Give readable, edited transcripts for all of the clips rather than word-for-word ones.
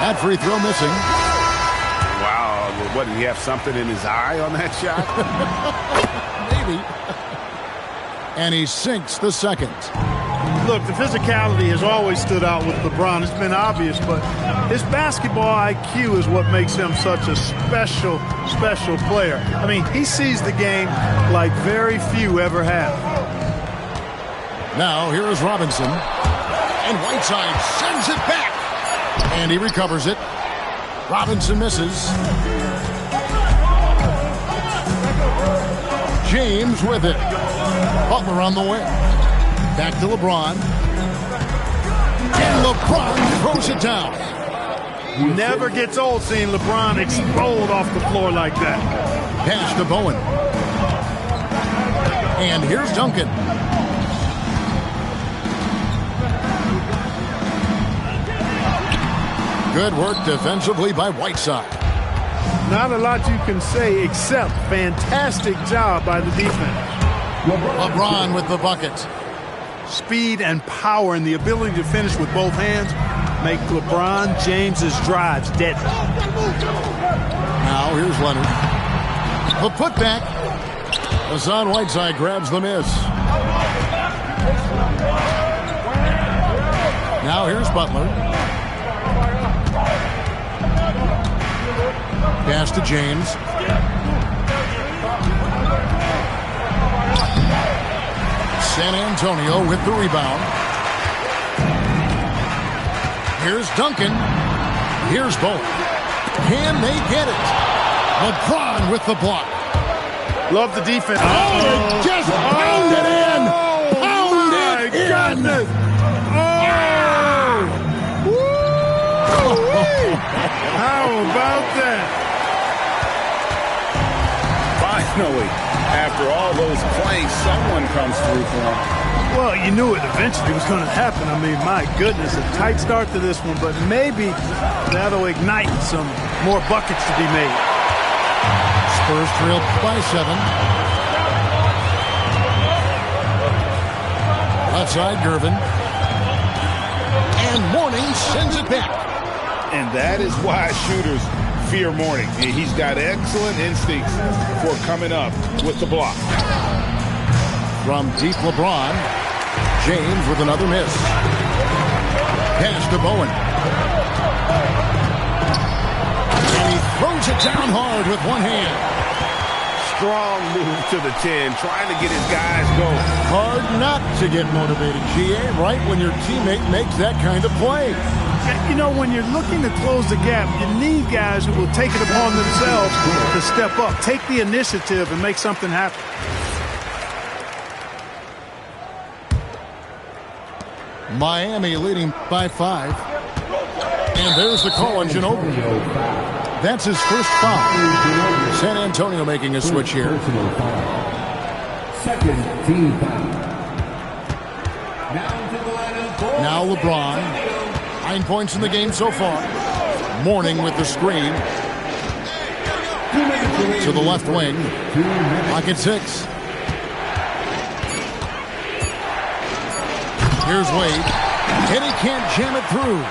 That free throw missing. Wow, what, did he have something in his eye on that shot? Maybe. And he sinks the second. Look, the physicality has always stood out with LeBron. It's been obvious, but his basketball IQ is what makes him such a special, special player. I mean, he sees the game like very few ever have. Now, here is Robinson. And Whiteside sends it back. And he recovers it. Robinson misses. James with it. Butler on the wing. Back to LeBron. And LeBron throws it down. Never gets old seeing LeBron explode off the floor like that. Pass to Bowen. And here's Duncan. Good work defensively by Whiteside. Not a lot you can say except fantastic job by the defense. LeBron with the bucket. Speed and power and the ability to finish with both hands make LeBron James's drives deadly. Now here's Leonard. The putback. Hassan Whiteside grabs the miss. Now here's Butler. Pass to James. San Antonio with the rebound. Here's Duncan. Here's Bowen. Can they get it? LeBron with the block. Love the defense. Oh, just pound it in. Pound it in. Goodness. How about that? Finally, after all those plays, someone comes through for him. Well, you knew it eventually was going to happen. I mean, my goodness, a tight start to this one, but maybe that'll ignite some more buckets to be made. Spurs trail by 7. Left side, Gervin. And Mourning sends it back. And that is why shooters fear Mourning. He's got excellent instincts for coming up with the block. From deep LeBron, James with another miss. Pass to Bowen. And he throws it down hard with one hand. Strong move to the 10, trying to get his guys going. Hard not to get motivated, GA, right when your teammate makes that kind of play. You know, when you're looking to close the gap, you need guys who will take it upon themselves to step up, take the initiative, and make something happen. Miami leading by 5. And there's the call on Ginobili. That's his first foul. San Antonio making a switch here. Second team foul. Now LeBron. 9 points in the game so far. Mourning with the screen. To the left wing. Pocket 6. Here's Wade. And he can't jam it through.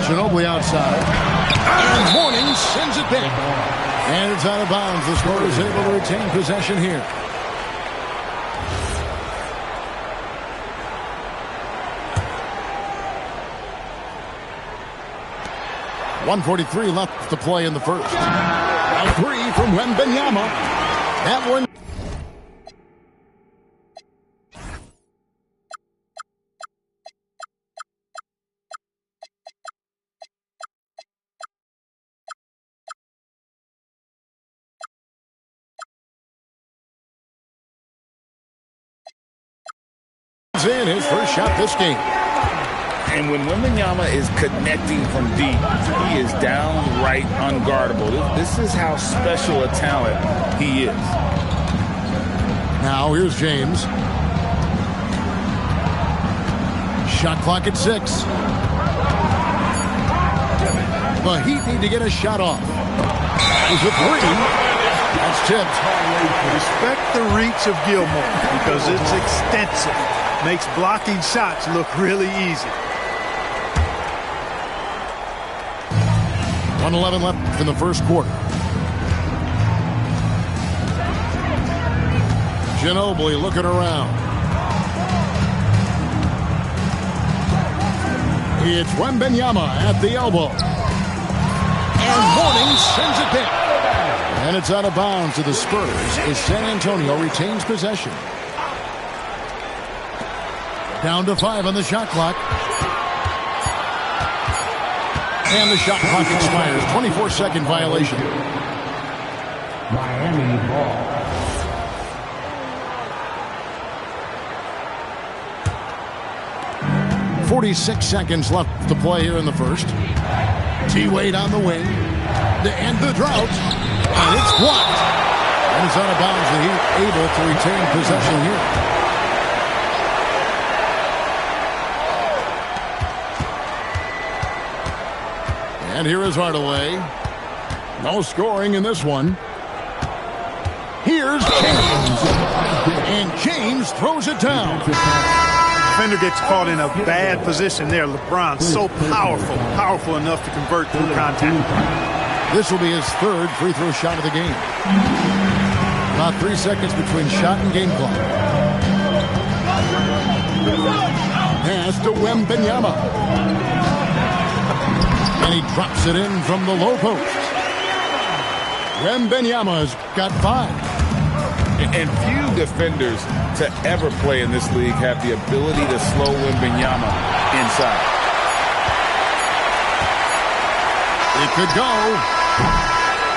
Ginobili outside. And Mourning sends it back. And it's out of bounds. The scorer is able to retain possession here. .143 left to play in the first. A 3 from Wembanyama. That one. In his first shot this game. And when Wembanyama is connecting from deep, he is downright unguardable. This is how special a talent he is. Now here's James. Shot clock at 6. The Heat need to get a shot off. There's a 3. That's tipped. Respect the reach of Gilmore because it's extensive. makes blocking shots look really easy. 1:11 left in the first quarter. Ginobili looking around. It's Wembanyama at the elbow. And Mourning sends it back. And it's out of bounds to the Spurs as San Antonio retains possession. Down to 5 on the shot clock. And the shot clock expires. 24-second violation. Miami ball. .46 seconds left to play here in the first. T-Wade on the wing to end the drought. And it's blocked. And it's out of bounds. The Heat able to retain possession here. And here is Hardaway. No scoring in this one. Here's James. And James throws it down. Defender gets caught in a bad position there. LeBron so powerful enough to convert through contact. This will be his third free throw shot of the game. About 3 seconds between shot and game clock. Pass to Wembanyama. And he drops it in from the low post. Wembanyama's got 5. And few defenders to ever play in this league have the ability to slow Wembanyama inside. It could go.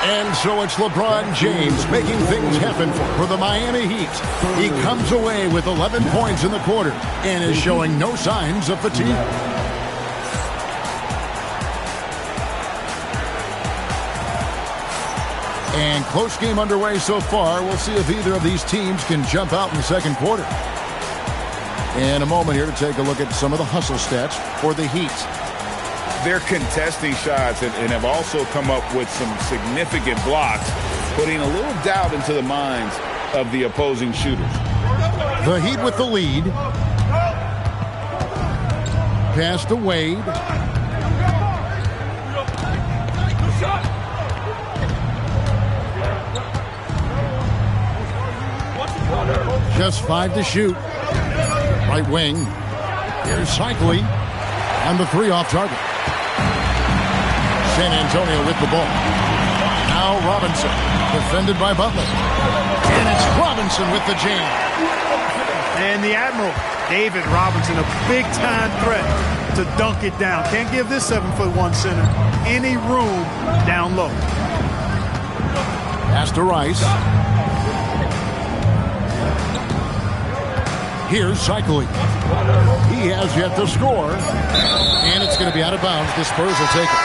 And so it's LeBron James making things happen for the Miami Heat. He comes away with 11 points in the quarter and is showing no signs of fatigue. And close game underway so far. We'll see if either of these teams can jump out in the second quarter. In a moment here to take a look at some of the hustle stats for the Heat. They're contesting shots and have also come up with some significant blocks, putting a little doubt into the minds of the opposing shooters. The Heat with the lead. Pass to Wade. Just 5 to shoot. Right wing. Here's Cycli. And the 3 off target. San Antonio with the ball. Now Robinson. Defended by Butler. And it's Robinson with the jam. And the Admiral, David Robinson, a big-time threat to dunk it down. Can't give this 7'1" center any room down low. Pass to Rice. Here's Cycli. He has yet to score. And it's going to be out of bounds. The Spurs will take it.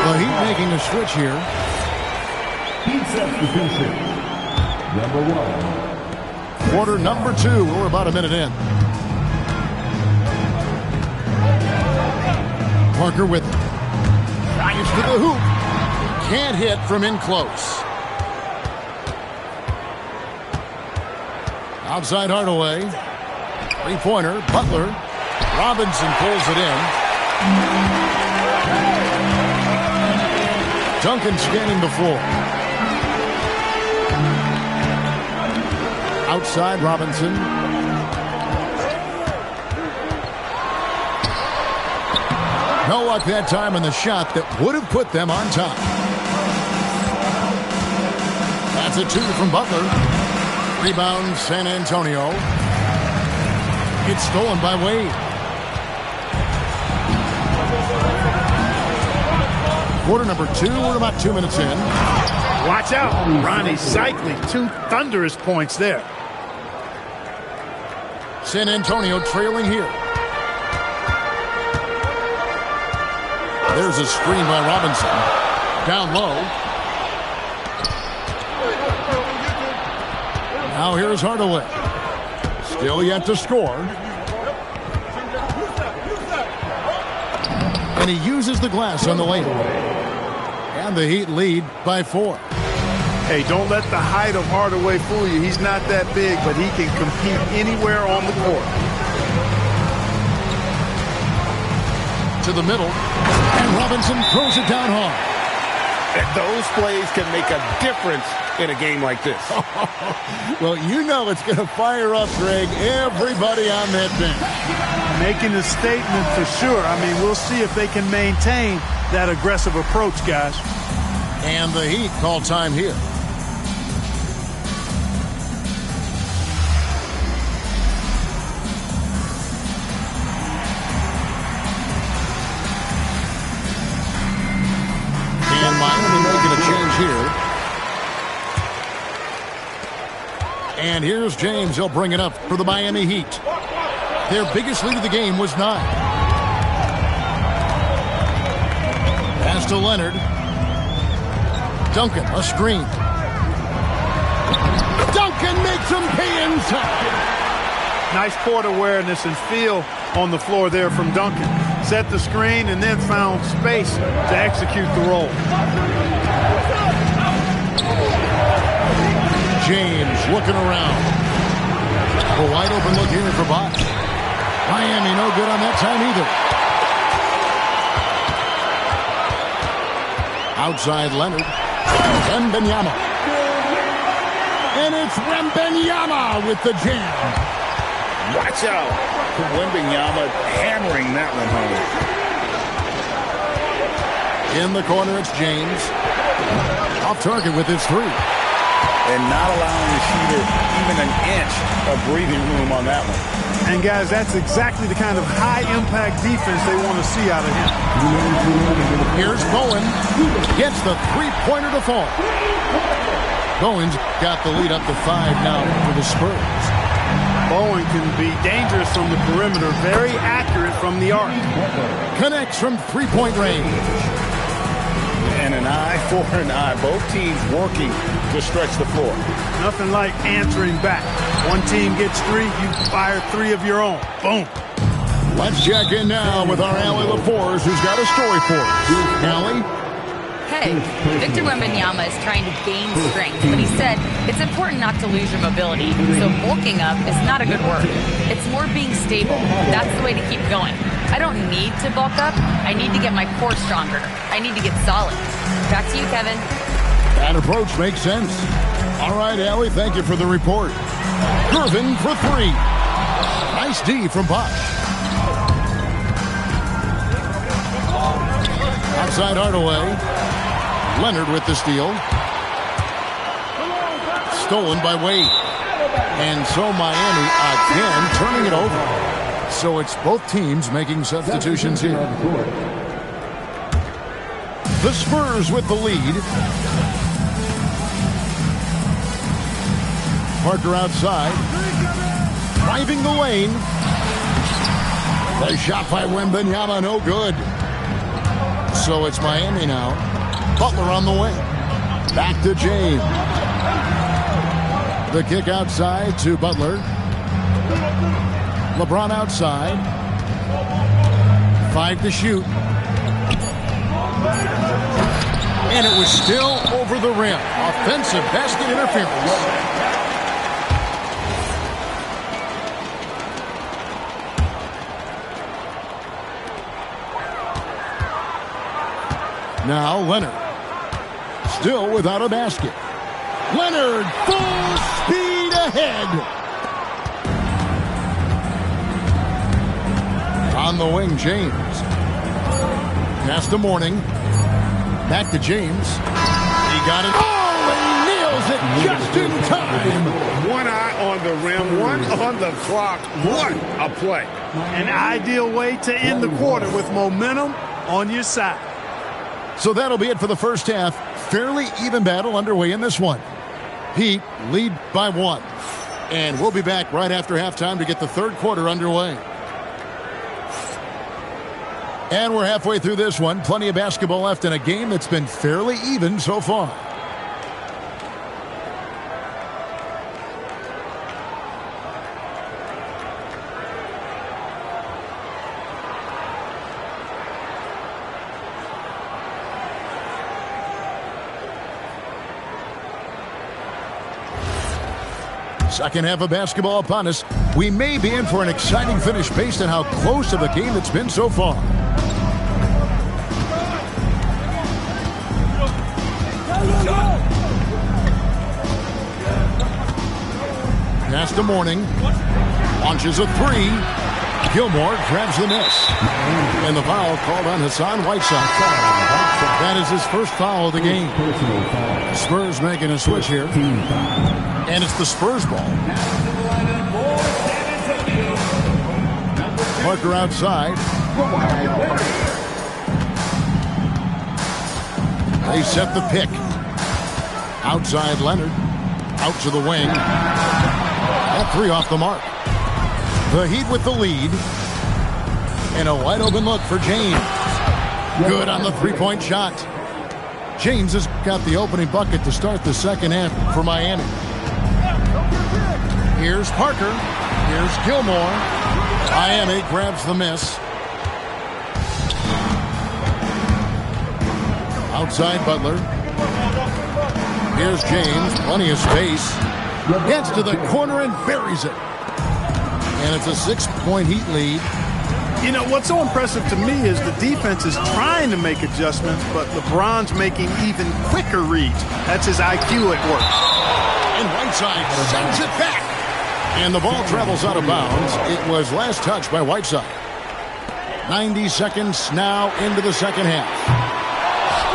The Heat making a switch here. Heat substitution. Number 1. Quarter number 2. We're about a minute in. Parker with it. Drives to the hoop. Can't hit from in close. Outside Hardaway. Three-pointer. Butler. Robinson pulls it in. Duncan scanning the floor. Outside Robinson. No luck that time on the shot that would have put them on top. That's a 2 from Butler. Rebound San Antonio. It's stolen by Wade. Quarter number 2. We're about 2 minutes in. Watch out. Ronnie Cycli. 2 thunderous points there. San Antonio trailing here. There's a screen by Robinson. Down low. Now here's Hardaway. Still yet to score. And he uses the glass on the layup. And the Heat lead by 4. Hey, don't let the height of Hardaway fool you. He's not that big, but he can compete anywhere on the court. to the middle. And Robinson throws it down hard. And those plays can make a difference in a game like this. Well, you know it's going to fire up, Greg, everybody on that bench. Making a statement for sure. I mean, we'll see if they can maintain that aggressive approach, guys. And the Heat call time here. And Miami making a change here. And here's James. He'll bring it up for the Miami Heat. Their biggest lead of the game was 9. Pass to Leonard. Duncan, a screen. Duncan makes him pay inside. Nice court awareness and feel on the floor there from Duncan. Set the screen and then found space to execute the roll. James looking around. A wide open look here for Bosch. Miami no good on that time either. Outside Leonard. Wembanyama. And it's Wembanyama with the jam. Watch out for Wembanyama hammering that one home. In the corner, it's James. Off target with his 3. And not allowing the shooter even an inch of breathing room on that one. And, guys, that's exactly the kind of high-impact defense they want to see out of him. Here's Bowen. Gets the three-pointer to fall. Bowen's got the lead up to 5 now for the Spurs. Bowen can be dangerous from the perimeter, very accurate from the arc. Connects from three-point range. And an eye for an eye. Both teams working to stretch the floor. Nothing like answering back. One team gets 3, you fire 3 of your own. Boom. Let's check in now with our Allie LaForce, who's got a story for us. Allie? Hey, Victor Wembanyama is trying to gain strength, but he said it's important not to lose your mobility. So bulking up is not a good word. It's more being stable. That's the way to keep going. I don't need to bulk up. I need to get my core stronger. I need to get solid. Back to you, Kevin. That approach makes sense. All right, Allie, thank you for the report. Gervin for 3. Nice D from Bosch. Outside Hardaway. Leonard with the steal. Stolen by Wade. And so Miami again turning it over. So it's both teams making substitutions here. The Spurs with the lead. Parker outside. Driving the lane. The shot by Wembanyama, no good. So it's Miami now. Butler on the wing. Back to James. The kick outside to Butler. LeBron outside. 5 to shoot. And it was still over the rim. Offensive basket interference. Now Leonard. Still without a basket. Leonard full speed ahead. On the wing, James. Pass to Mourning. Back to James. He got it. Oh, and he nails it just in time. One eye on the rim, one on the clock. What a play. An ideal way to end the quarter with momentum on your side. So that'll be it for the first half. Fairly even battle underway in this one. Heat lead by 1. And we'll be back right after halftime to get the third quarter underway. And we're halfway through this one. Plenty of basketball left in a game that's been fairly even so far. Second half of basketball upon us. We may be in for an exciting finish based on how close of a game it's been so far. Pass to Mourning. Launches a three. Gilmore grabs the miss. And the foul called on Hassan Whiteside. That is his first foul of the game. Spurs making a switch here. And it's the Spurs ball. Parker outside. They set the pick. Outside Leonard. Out to the wing. That three off the mark. The Heat with the lead. And a wide open look for James. Good on the three-point shot. James has got the opening bucket to start the second half for Miami. Here's Parker. Here's Gilmore. Miami grabs the miss. Outside Butler. Here's James. Plenty of space. Gets to the corner and buries it. And it's a 6-point Heat lead. You know, what's so impressive to me is the defense is trying to make adjustments, but LeBron's making even quicker reads. That's his IQ at work. And Whiteside sends it back. And the ball travels out of bounds. It was last touched by Whiteside. 90 seconds now into the second half.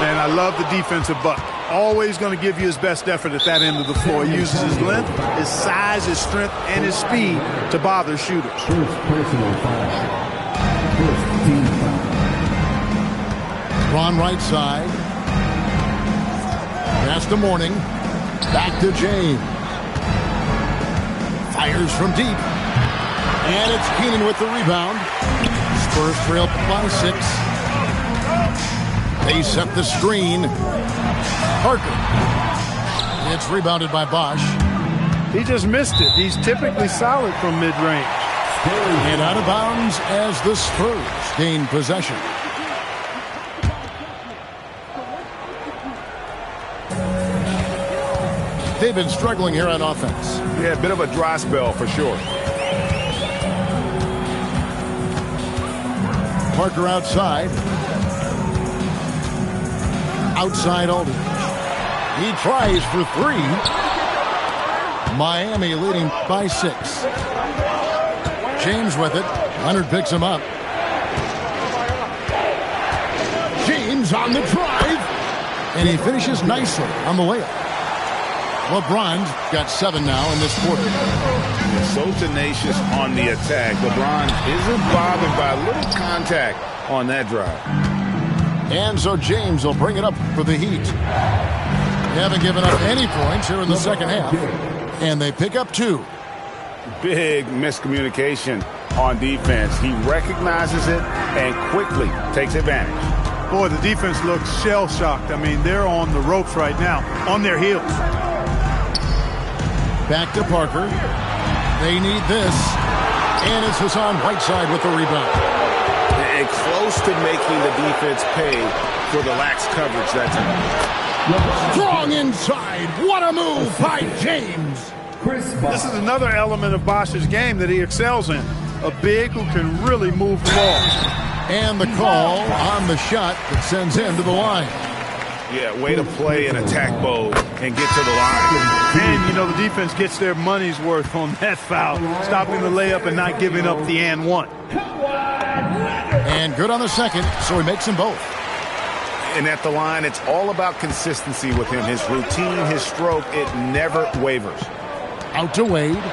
And I love the defensive buck. Always going to give you his best effort at that end of the floor. He uses his length, his size, his strength, and his speed to bother shooters. First personal foul. First team foul. Ron right side. Pass to Mourning. Back to James. Fires from deep. And it's Keenan with the rebound. Spurs trail by 6. They set the screen. Parker. It's rebounded by Bosch. He just missed it. He's typically solid from mid-range. And out of bounds as the Spurs gain possession. They've been struggling here on offense. Yeah, a bit of a dry spell for sure. Parker outside. Outside Aldridge. He tries for 3. Miami leading by 6. James with it. Leonard picks him up. James on the drive. And he finishes nicely on the layup. LeBron's got 7 now in this quarter. So tenacious on the attack. LeBron isn't bothered by a little contact on that drive. And so James will bring it up for the Heat. They haven't given up any points here in the second half. And they pick up 2. Big miscommunication on defense. He recognizes it and quickly takes advantage. Boy, the defense looks shell-shocked. I mean, they're on the ropes right now, on their heels. Back to Parker. They need this. And it's Hassan Whiteside with the rebound. And close to making the defense pay for the lax coverage that time. Strong inside. What a move by James. This is another element of Bosch's game that he excels in. A big who can really move the ball. And the call on the shot that sends him to the line. Yeah, way to play an attack mode and get to the line. And, you know, the defense gets their money's worth on that foul, stopping the layup and not giving up the and one. And good on the second, so he makes them both. And at the line, it's all about consistency with him. His routine, his stroke, it never wavers. Out to Wade.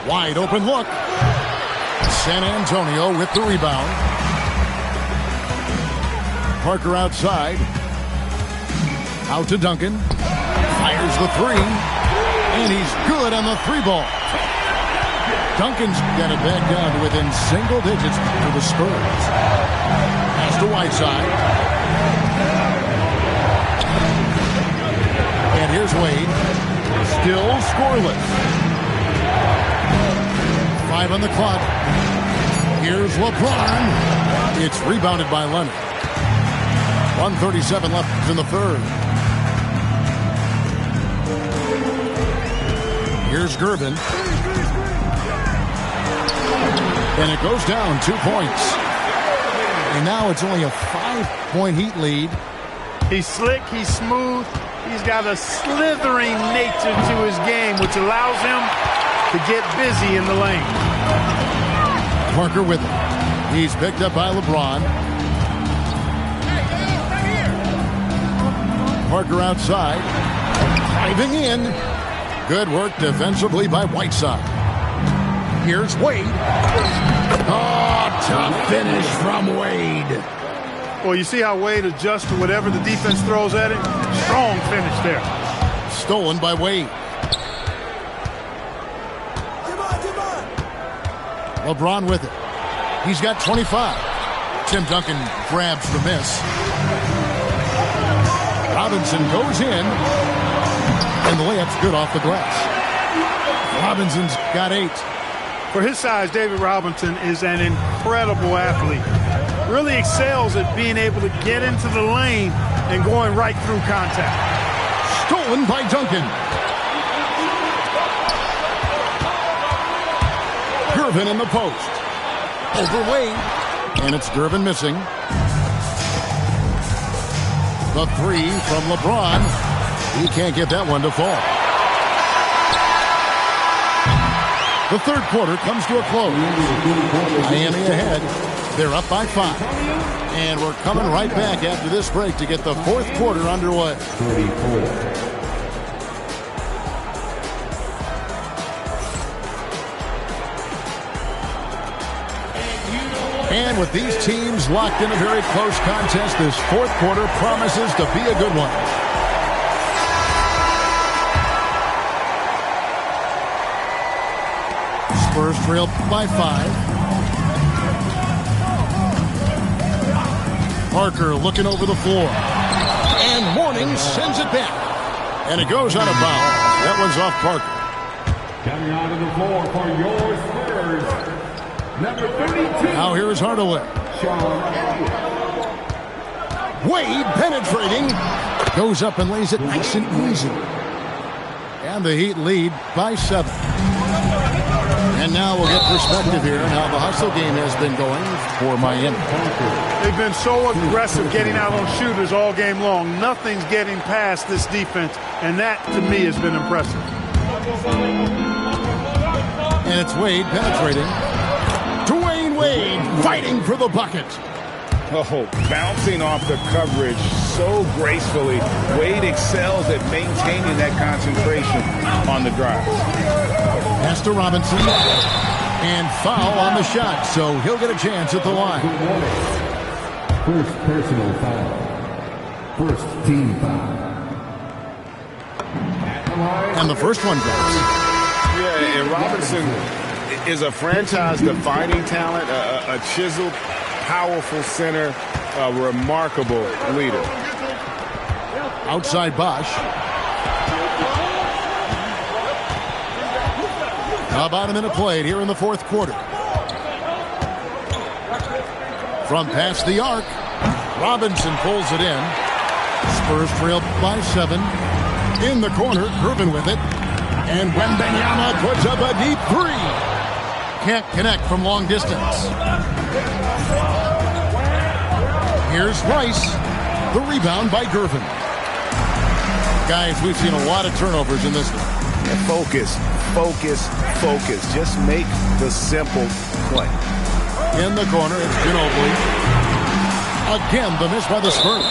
Wide open look. San Antonio with the rebound. Parker outside. Out to Duncan. Fires the 3. And he's good on the 3-ball. Duncan's got it back down to within single digits for the Spurs. Pass to Whiteside. And here's Wade. Still scoreless. 5 on the clock. Here's LeBron. It's rebounded by Leonard. 1:37 left in the third. Here's Gervin. And it goes down 2 points. And now it's only a 5-point Heat lead. He's slick, he's smooth, He's got a slithering nature to his game, which allows him to get busy in the lane. Parker with it. He's picked up by LeBron. Parker outside. Driving in. Good work defensively by Whiteside. Here's Wade. Oh, tough finish from Wade. Well, you see how Wade adjusts to whatever the defense throws at him? Strong finish there. Stolen by Wade. LeBron with it. He's got 25. Tim Duncan grabs the miss. Robinson goes in. And the layup's good off the glass. Robinson's got 8. For his size, David Robinson is an incredible athlete. Really excels at being able to get into the lane and going right through contact. Stolen by Duncan. Gervin in the post. Over Wade. And it's Gervin missing. The 3 from LeBron. He can't get that one to fall. The third quarter comes to a close. Miami ahead. They're up by 5. And we're coming right back after this break to get the fourth quarter underway. 34. And with these teams locked in a very close contest, this fourth quarter promises to be a good one. Spurs trail by 5. Parker looking over the floor. And Mourning sends it back. And it goes out of bounds. That one's off Parker. Coming onto the floor for your Spurs, number 32. Now here's Hardaway. Wade penetrating. Goes up and lays it nice and easy. And the Heat lead by 7. And now we'll get perspective here on how the hustle game has been going for Miami. They've been so aggressive getting out on shooters all game long. Nothing's getting past this defense, and that, to me, has been impressive. And it's Wade penetrating. Dwayne Wade fighting for the bucket. Oh, bouncing off the coverage so gracefully. Wade excels at maintaining that concentration on the drive. Pass to Robinson. And foul on the shot, so he'll get a chance at the line. First personal foul. First team foul. And the first one goes. Yeah, and Robinson is a franchise-defining talent, a chiseled, powerful center, a remarkable leader. Outside Bosch. About a minute played here in the fourth quarter. From past the arc, Robinson pulls it in. Spurs trail by 7. In the corner, Gervin with it. And Wembanyama puts up a deep 3. Can't connect from long distance. Here's Rice. The rebound by Gervin. Guys, we've seen a lot of turnovers in this one. Focus, focus, focus. Just make the simple play. In the corner, it's Ginobili. Again, the miss by the Spurs.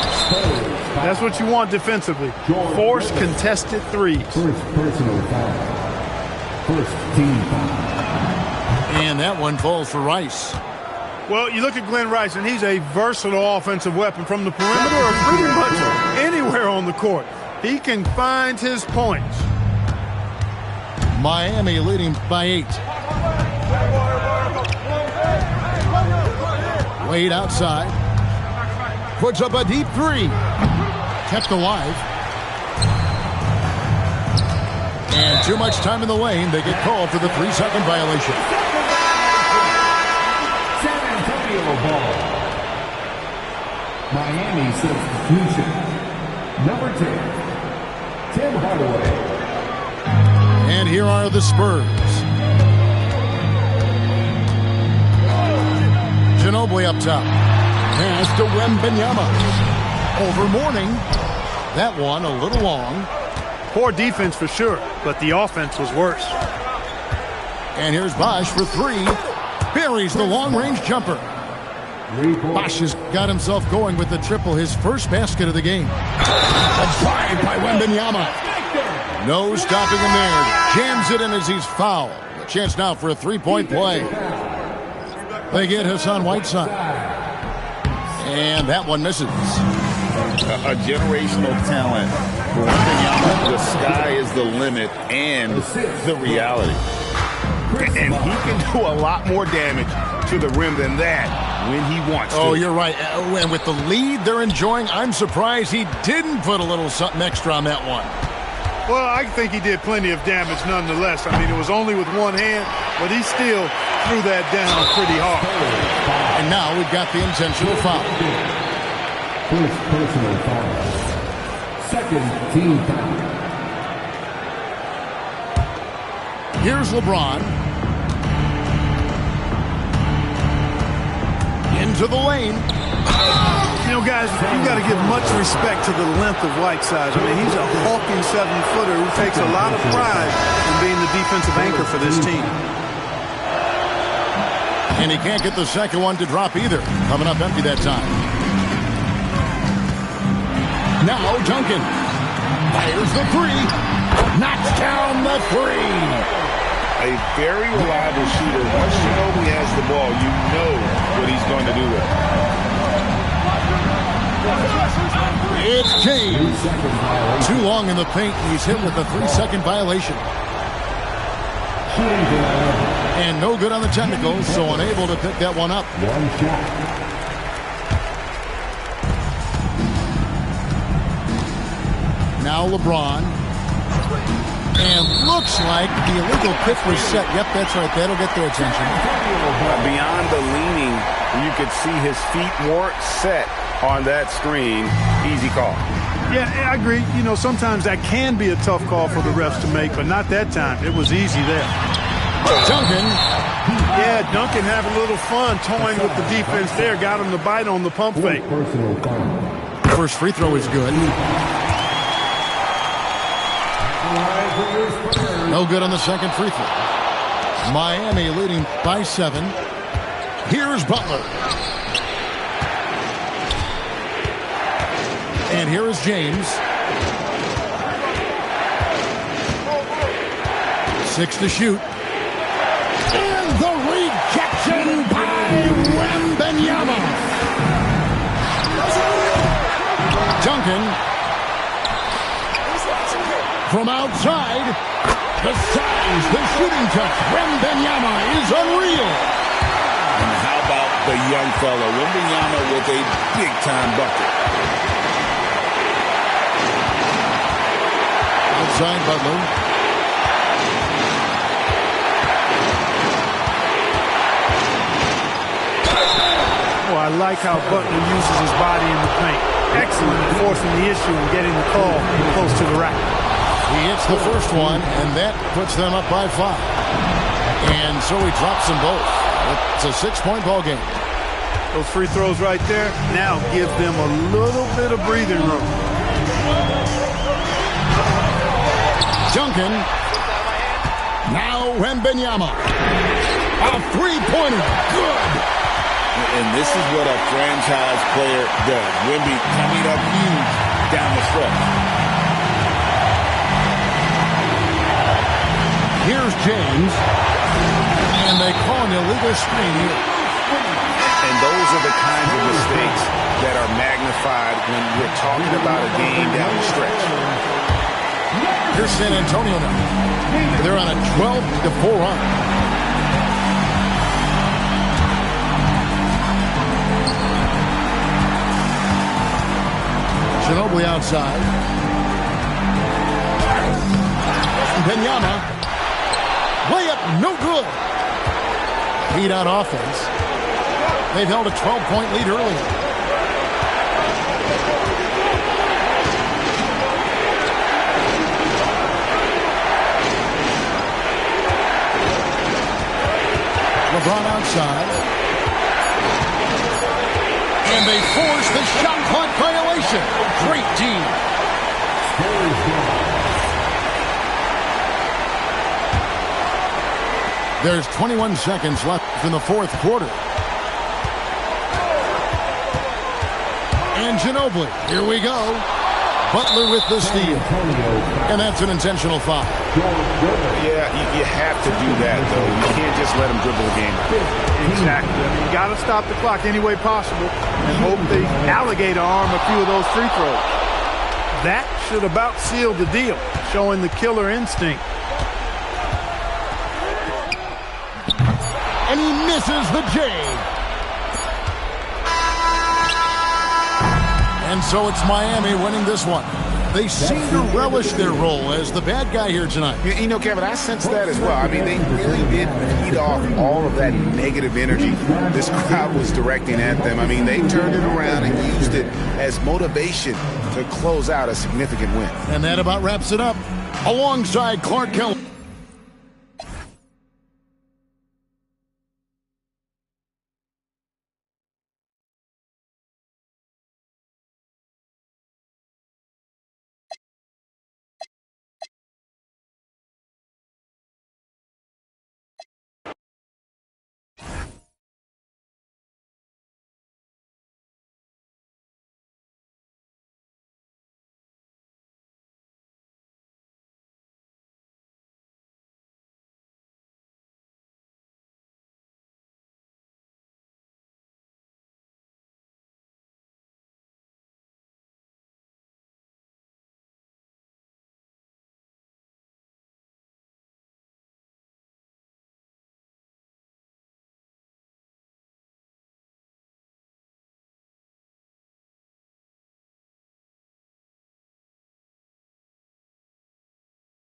That's what you want defensively. Force contested threes. First personal foul. First team foul. And that one falls for Rice. Well, you look at Glenn Rice, and he's a versatile offensive weapon from the perimeter or pretty much anywhere on the court. He can find his points. Miami leading by 8. Wade outside. Puts up a deep 3. Kept alive. And too much time in the lane. They get called for the 3-second violation. San Antonio ball. Miami substitution. Number 10, Tim Hardaway. And here are the Spurs. Ginobili up top. Pass to Wembanyama. Over Mourning. that one a little long. Poor defense for sure, but the offense was worse. And here's Bosch for three. Buries the long-range jumper. Bosch has got himself going with the triple, his first basket of the game. A drive by Wembanyama. No stopping him there. Jams it in as he's fouled. A chance now for a three-point play. They get Hassan Whiteside. And that one misses. A generational talent. For Wembanyama, the sky is the limit and the reality. And he can do a lot more damage to the rim than that when he wants to. Oh, you're right. And with the lead they're enjoying, I'm surprised he didn't put a little something extra on that one. Well, I think he did plenty of damage nonetheless. I mean, it was only with one hand, but he still threw that down pretty hard. And now we've got the intentional foul. First personal foul. Second team foul. Here's LeBron. Into the lane. You know, guys, you got to give much respect to the length of Whiteside. I mean, he's a hulking 7-footer who takes a lot of pride in being the defensive anchor for this team. And he can't get the second one to drop either. Coming up empty that time. Now Duncan fires the three. Knocks down the three. A very reliable shooter. Once Ginobili has the ball, you know what he's going to do with it. It's James. Too long in the paint. He's hit with a 3-second violation. And no good on the technical, so unable to pick that one up. One shot. Now LeBron. And looks like the illegal pitch was set. Yep, that's right. That'll get their attention. Beyond the leaning, you could see his feet weren't set on that screen. Easy call. Yeah, I agree. You know, sometimes that can be a tough call for the refs to make, but not that time. It was easy there. Duncan. Yeah, Duncan having a little fun toying with the defense there. Got him to bite on the pump fake. Personal foul. First free throw is good. No good on the second free throw. Miami leading by 7. Here's Butler. And here is James. 6 to shoot. And the rejection by Wembanyama. Duncan. From outside, the size, the shooting touch. Wembanyama is unreal. And how about the young fella? Wembanyama with a big-time bucket. Outside Butler. Oh, I like how Butler uses his body in the paint. Excellent at forcing the issue and getting the call close to the rack. He hits the first one, and that puts them up by 5. And so he drops them both. It's a 6-point ball game. Those free throws right there now give them a little bit of breathing room. Duncan. Now Wembanyama. A three-pointer. Good. And this is what a franchise player does. Wemby coming up huge down the stretch. Here's James. And they call an illegal screen here. And those are the kinds of mistakes that are magnified when we're talking about a game down the stretch. Here's San Antonio now. They're on a 12-4 run. Ginobili outside. Wembanyama. Layup, no good. Heat out offense. They've held a 12-point lead earlier. LeBron outside. And they force the shot clock violation. Great team. There's 21 seconds left in the fourth quarter. And Ginobili, here we go. Butler with the steal. And that's an intentional foul. Yeah, you have to do that, though. You can't just let him dribble the game. Exactly. I mean, you got to stop the clock any way possible and hope the alligator arm a few of those free throws. That should about seal the deal, showing the killer instinct. And he misses the J. And so it's Miami winning this one. They seem to relish their role as the bad guy here tonight. You know, Kevin, I sense that as well. I mean, they really did feed off all of that negative energy this crowd was directing at them. I mean, they turned it around and used it as motivation to close out a significant win. And that about wraps it up. Alongside Clark Kelly.